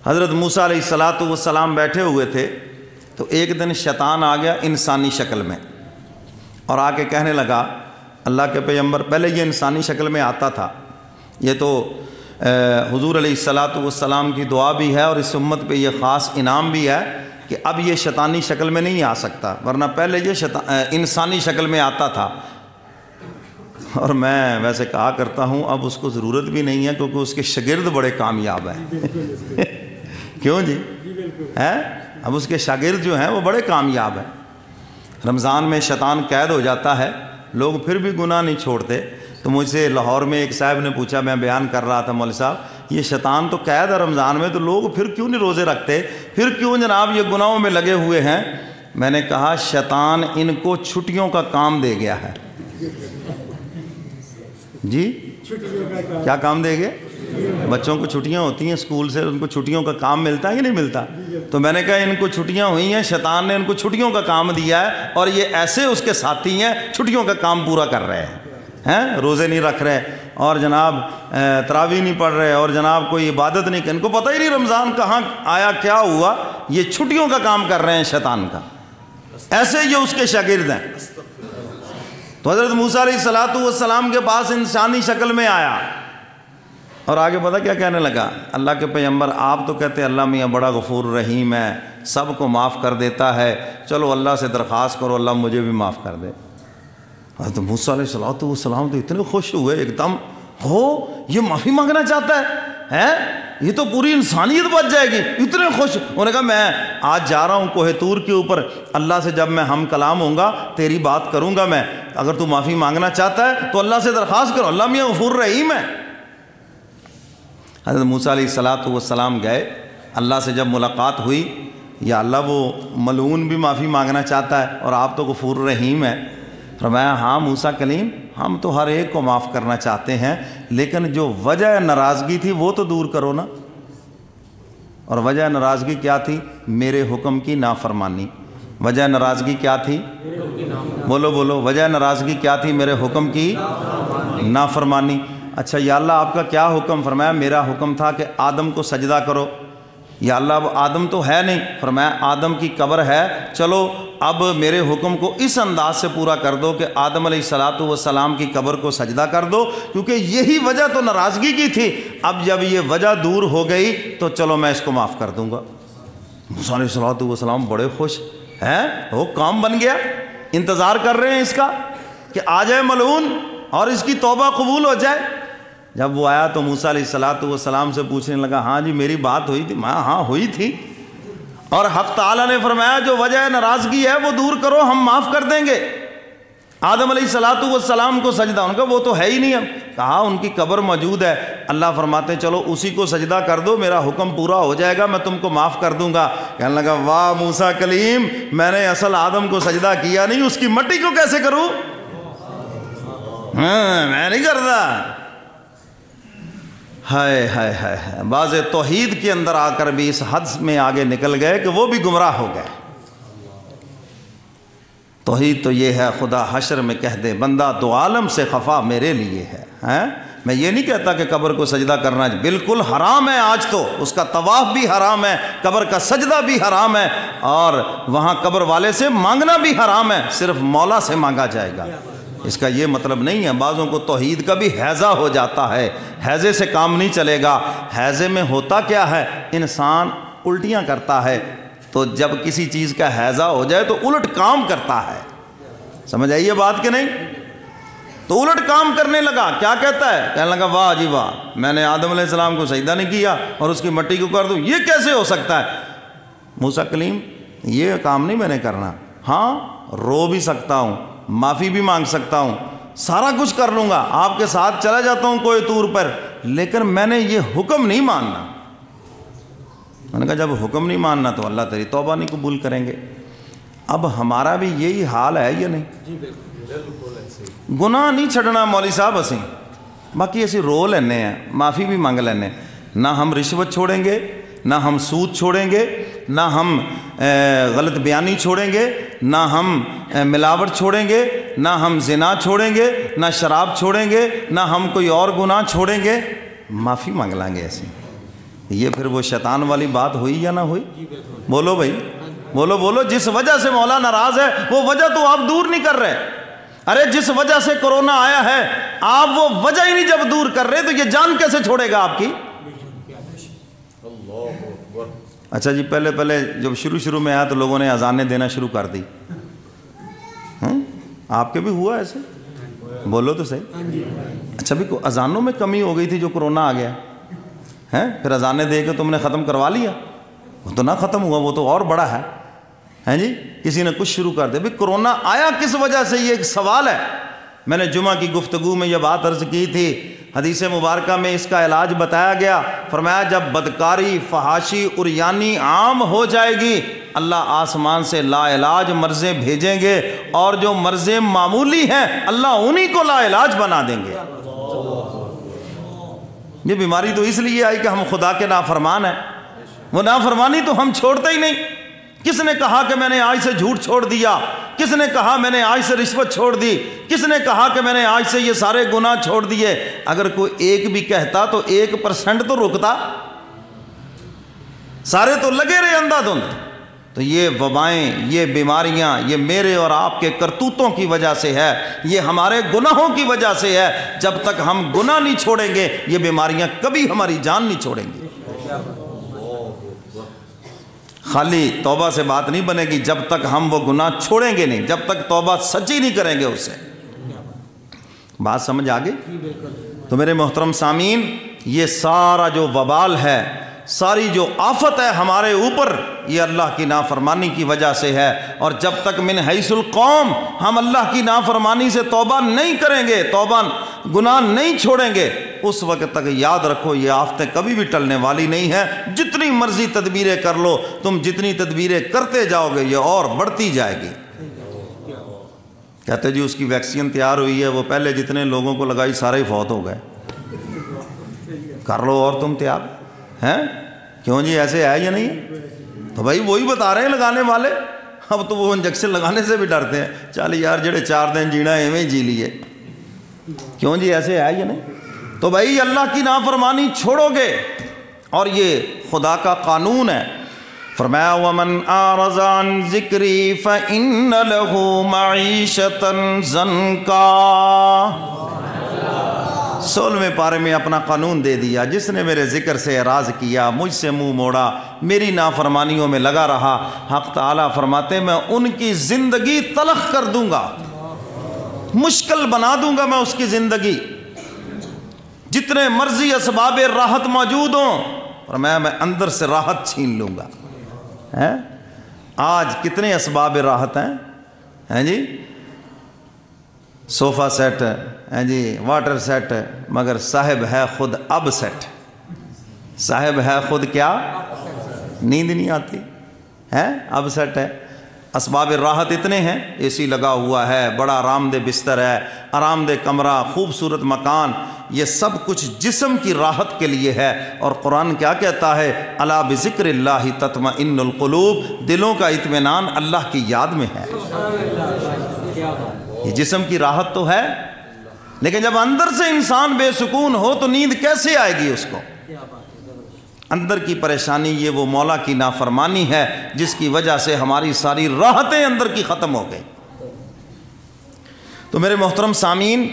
حضرت موسیٰ علیہ الصلاۃ والسلام بیٹھے ہوئے تھے تو ایک دن شیطان آ گیا انسانی شکل میں اور آ کے کہنے لگا اللہ کے پیغمبر، پہلے یہ انسانی شکل میں آتا تھا، یہ تو حضور علیہ الصلاۃ والسلام کی دعا بھی ہے اور اس امت پہ یہ خاص انعام بھی ہے کہ اب یہ شیطانی شکل میں نہیں آ سکتا، ورنہ پہلے یہ انسانی شکل میں آتا تھا۔ اور میں ویسے کہا کرتا ہوں اب اس کو ضرورت بھی نہیں ہے کیونکہ اس کے شاگرد بڑے کامیاب ہیں۔ کیوں جی؟ اب اس کے شاگرد جو ہیں وہ بڑے کامیاب ہیں۔ رمضان میں شیطان قید ہو جاتا ہے، لوگ پھر بھی گناہ نہیں چھوڑتے۔ تو مجھ سے لاہور میں ایک صاحب نے پوچھا، میں بیان کر رہا تھا، مولوی صاحب یہ شیطان تو قید ہے رمضان میں، تو لوگ پھر کیوں نہیں روزے رکھتے، پھر کیوں جناب یہ گناہوں میں لگے ہوئے ہیں؟ میں نے کہا شیطان ان کو چھٹیوں کا کام دے گیا ہے۔ جی کیا کام دے گے؟ بچوں کو چھٹیاں ہوتی ہیں اسکول سے، ان کو چھٹیوں کا کام ملتا ہے کہ نہیں ملتا؟ تو میں نے کہا ان کو چھٹیاں ہوئی ہیں، شیطان نے ان کو چھٹیوں کا کام دیا ہے اور یہ ایسے اس کے ساتھی ہیں چھٹیوں کا کام پورا کر رہے ہیں، روزے نہیں رکھ رہے اور جناب تراویح نہیں پڑھ رہے اور جناب کوئی عبادت نہیں، ان کو پتہ ہی نہیں رمضان کہاں آیا کیا ہوا، یہ چھٹیوں کا کام کر رہے ہیں شیطان کا، ایسے یہ اس کے شاگرد ہیں۔ تو حضرت موسیٰ علیہ الصلاۃ والسلام کے پاس انسانی شکل میں آیا اور آگے پتہ کیا کہنے لگا؟ اللہ کے پیغمبر آپ تو کہتے ہیں اللہ میاں بڑا غفور رحیم ہے، سب کو معاف کر دیتا ہے، چلو اللہ سے درخواست کرو اللہ مجھے بھی معاف کر دے۔ حضرت موسیٰ علیہ الصلاۃ والسلام تو اتنے خوش ہوئے، ایک دم ہو یہ معافی مانگنا چاہتا ہے، یہ تو پوری انسانیت بچ جائے گی، اتنے خوش۔ انہوں نے کہا میں آج جا رہا ہوں کوہ طور کے اوپر، اللہ سے جب میں ہم کلام ہوں گا تیری بات کروں گا میں، اگر تو معافی مانگنا چاہتا ہے تو اللہ سے درخواست کرو، اللہ میاں غفور رحیم ہے۔ حضرت موسیٰ علیہ الصلاۃ والسلام گئے، اللہ سے جب ملاقات ہوئی، یا اللہ وہ ملعون بھی معافی مانگنا چاہتا ہے اور آپ تو غفور رحیم ہے۔ فرمایا ہاں موسیٰ کلیم ہم تو ہر ایک کو معاف کرنا چاہتے ہیں، لیکن جو وجہ ناراضگی تھی وہ تو دور کرو نا۔ اور وجہ ناراضگی کیا تھی؟ میرے حکم کی نافرمانی۔ وجہ ناراضگی کیا تھی؟ بولو بولو، وجہ ناراضگی کیا تھی؟ میرے حکم کی نافرمانی۔ اچھا یا اللہ آپ کا کیا حکم؟ فرمایا میرا حکم تھا کہ آدم کو سجدہ کرو۔ یا اللہ اب آدم تو ہے نہیں، فرمایا آدم کی قبر ہے، چلو اب میرے حکم کو اس انداز سے پورا کر دو کہ آدم علیہ الصلاۃ والسلام کی قبر کو سجدہ کر دو، کیونکہ یہی وجہ تو ناراضگی کی تھی، اب جب یہ وجہ دور ہو گئی تو چلو میں اس کو معاف کر دوں گا۔ موسیٰ علیہ الصلاۃ والسلام بڑے خوش ہیں، وہ کام بن گیا، انتظار کر رہے ہیں اس کا کہ آ جائے ملعون اور اس کی توبہ قبول ہو جائے۔ جب وہ آیا تو موسیٰ علیہ الصلاۃ والسلام سے پوچھنے لگا ہاں جی میری بات ہوئی تھی؟ ہاں ہوئی تھی، اور حق تعالیٰ نے فرمایا جو وجہ ناراضگی ہے وہ دور کرو، ہم معاف کر دیں گے۔ آدم علیہ الصلاۃ والسلام کو سجدہ، ان کا وہ تو ہے ہی نہیں، کہا ان کی قبر موجود ہے، اللہ فرماتے چلو اسی کو سجدہ کر دو، میرا حکم پورا ہو جائے گا، میں تم کو معاف کر دوں گا۔ کہنے لگا واہ موسیٰ کلیم میں نے اصل آدم کو سجدہ کیا نہیں، اس کی مٹی کو کیسے کروں؟ میں نہیں کرتا۔ ہائے ہائے ہائے، بعض توحید کے اندر آ کر بھی اس حد میں آگے نکل گئے کہ وہ بھی گمراہ ہو گئے۔ توحید تو یہ ہے خدا حشر میں کہہ دے بندہ دو عالم سے خفا میرے لیے ہے۔ میں یہ نہیں کہتا کہ قبر کو سجدہ کرنا بالکل حرام ہے، آج تو اس کا طواف بھی حرام ہے، قبر کا سجدہ بھی حرام ہے، اور وہاں قبر والے سے مانگنا بھی حرام ہے، صرف مولا سے مانگا جائے گا۔ اس کا یہ مطلب نہیں ہے، بعضوں کو توحید کا بھی حیضہ ہو جاتا ہے، حیضے سے کام نہیں چلے گا۔ حیضے میں ہوتا کیا ہے؟ انسان الٹیاں کرتا ہے، تو جب کسی چیز کا حیضہ ہو جائے تو الٹ کام کرتا ہے، سمجھ آئیے بات کہ نہیں؟ تو الٹ کام کرنے لگا، کیا کہتا ہے؟ کہنے لگا واہ جی واہ میں نے آدم علیہ السلام کو سجدہ نہیں کیا اور اس کی مٹی کو کر دوں، یہ کیسے ہو سکتا ہے؟ موسیٰ کلیم یہ کام نہیں میں نے کرنا، ہاں رو بھی سکتا ہوں، معافی بھی مانگ سکتا ہوں، سارا کچھ کر لوں گا، آپ کے ساتھ چلا جاتا ہوں کوئی طور پر، لیکن میں نے یہ حکم نہیں ماننا۔ میں نے کہا جب حکم نہیں ماننا تو اللہ تیری توبہ نہیں قبول کریں گے۔ اب ہمارا بھی یہی حال ہے یا نہیں؟ گناہ نہیں چھڑنا مولوی صاحب اسی، باقی اسی رو لینے ہیں، معافی بھی مانگ لینے، نہ ہم رشوت چھوڑیں گے، نہ ہم سود چھوڑیں گے، نہ ہم غلط بیانی چھوڑیں گے، نہ ہم ملاوٹ چھوڑیں گے، نہ ہم زنا چھوڑیں گے، نہ شراب چھوڑیں گے، نہ ہم کوئی اور گناہ چھوڑیں گے، معافی مانگ لیں گے ایسے۔ یہ پھر وہ شیطان والی بات ہوئی یا نہ ہوئی؟ بولو بھائی، بولو بولو. جس وجہ سے مولا ناراض ہے وہ وجہ تو آپ دور نہیں کر رہے. ارے جس وجہ سے کرونا آیا ہے آپ وہ وجہ ہی نہیں جب دور کر رہے تو یہ جان کیسے چھوڑے گا آپ کی؟ اچھا جی، پہلے جب شروع میں آیا تو لوگوں نے اذانیں دینا شروع کر دی. آپ کے بھی ہوا ایسے؟ بولو تو صحیح. اچھا بھی اذانوں میں کمی ہو گئی تھی جو کرونا آ گیا ہے، پھر اذانیں دے کے تم نے ختم کروا لیا. وہ تو نہ ختم ہوا، وہ تو اور بڑا ہے جی. کسی نے کچھ شروع کر دیا. بھئی کرونا آیا کس وجہ سے، یہ ایک سوال ہے. میں نے جمعہ کی گفتگو میں یہ بات عرض کی تھی، حدیث مبارکہ میں اس کا علاج بتایا گیا. فرمایا جب بدکاری، فحاشی، عریانی عام ہو جائے گی اللہ آسمان سے لا علاج مرضیں بھیجیں گے، اور جو مرضیں معمولی ہیں اللہ انہی کو لا علاج بنا دیں گے. یہ بیماری تو اس لیے آئی کہ ہم خدا کے نافرمان ہیں. وہ نافرمانی تو ہم چھوڑتے ہی نہیں. کس نے کہا کہ میں نے آج سے جھوٹ چھوڑ دیا؟ کس نے کہا میں نے آج سے رشوت چھوڑ دی؟ کس نے کہا کہ میں نے آج سے یہ سارے گناہ چھوڑ دیے؟ اگر کوئی ایک بھی کہتا تو 1% تو رکتا، سارے تو لگے رہے اندھا دھند. تو یہ وبائیں، یہ بیماریاں، یہ میرے اور آپ کے کرتوتوں کی وجہ سے ہے، یہ ہمارے گناہوں کی وجہ سے ہے. جب تک ہم گناہ نہیں چھوڑیں گے یہ بیماریاں کبھی ہماری جان نہیں چھوڑیں گی. خالی توبہ سے بات نہیں بنے گی جب تک ہم وہ گناہ چھوڑیں گے نہیں، جب تک توبہ سچی نہیں کریں گے اس سے. بات سمجھ آ گئی؟ تو میرے محترم سامعین، یہ سارا جو وبال ہے، ساری جو آفت ہے ہمارے اوپر، یہ اللہ کی نافرمانی کی وجہ سے ہے. اور جب تک من حیث القوم ہم اللہ کی نافرمانی سے توبہ نہیں کریں گے، توبہ گناہ نہیں چھوڑیں گے، اس وقت تک یاد رکھو یہ آفتیں کبھی بھی ٹلنے والی نہیں ہیں. جتنی مرضی تدبیریں کر لو، تم جتنی تدبیریں کرتے جاؤ گے یہ اور بڑھتی جائے گی. کہتے جی اس کی ویکسین تیار ہوئی ہے، وہ پہلے جتنے لوگوں کو لگائی سارے ہی فوت ہو گئے. کر لو اور تم تیار ہیں. کیوں جی ایسے ہے یا نہیں؟ تو بھائی وہی بتا رہے ہیں لگانے والے. اب تو وہ انجیکشن لگانے سے بھی ڈرتے ہیں. چل یار جڑے 4 دن جینا ہے ایویں جی لیے. کیوں جی ایسے ہے یا نہیں؟ تو بھائی اللہ کی نافرمانی چھوڑو گے، اور یہ خدا کا قانون ہے. فرمایا وَمَنْ أَعْرَضَ عَنْ ذِكْرِي فَإِنَّ لَهُ مَعِيشَةً ضَنْكًا. 16ویں پارے میں اپنا قانون دے دیا. جس نے میرے ذکر سے اعراض کیا، مجھ سے منہ موڑا، میری نافرمانیوں میں لگا رہا، حق تعالیٰ فرماتے میں ان کی زندگی تلخ کر دوں گا، مشکل بنا دوں گا میں اس کی زندگی. جتنے مرضی اسباب راحت موجود ہوں، فرمایا میں اندر سے راحت چھین لوں گا. آج کتنے اسباب راحت ہیں جی؟ صوفہ سیٹ ہے جی، واٹر سیٹ، مگر صاحب ہے خود اب سیٹ. صاحب ہے خود کیا؟ نیند نہیں آتی ہے، اب سیٹ ہے. اسباب راحت اتنے ہیں، اے سی لگا ہوا ہے، بڑا آرام دہ بستر ہے، آرام دہ کمرہ، خوبصورت مکان. یہ سب کچھ جسم کی راحت کے لیے ہے. اور قرآن کیا کہتا ہے؟ الا بذکر اللہ تطمئن القلوب. دلوں کا اطمینان اللہ کی یاد میں ہے. یہ جسم کی راحت تو ہے، لیکن جب اندر سے انسان بے سکون ہو تو نیند کیسے آئے گی اس کو؟ اندر کی پریشانی یہ وہ مولا کی نافرمانی ہے جس کی وجہ سے ہماری ساری راحتیں اندر کی ختم ہو گئی. تو میرے محترم سامعین،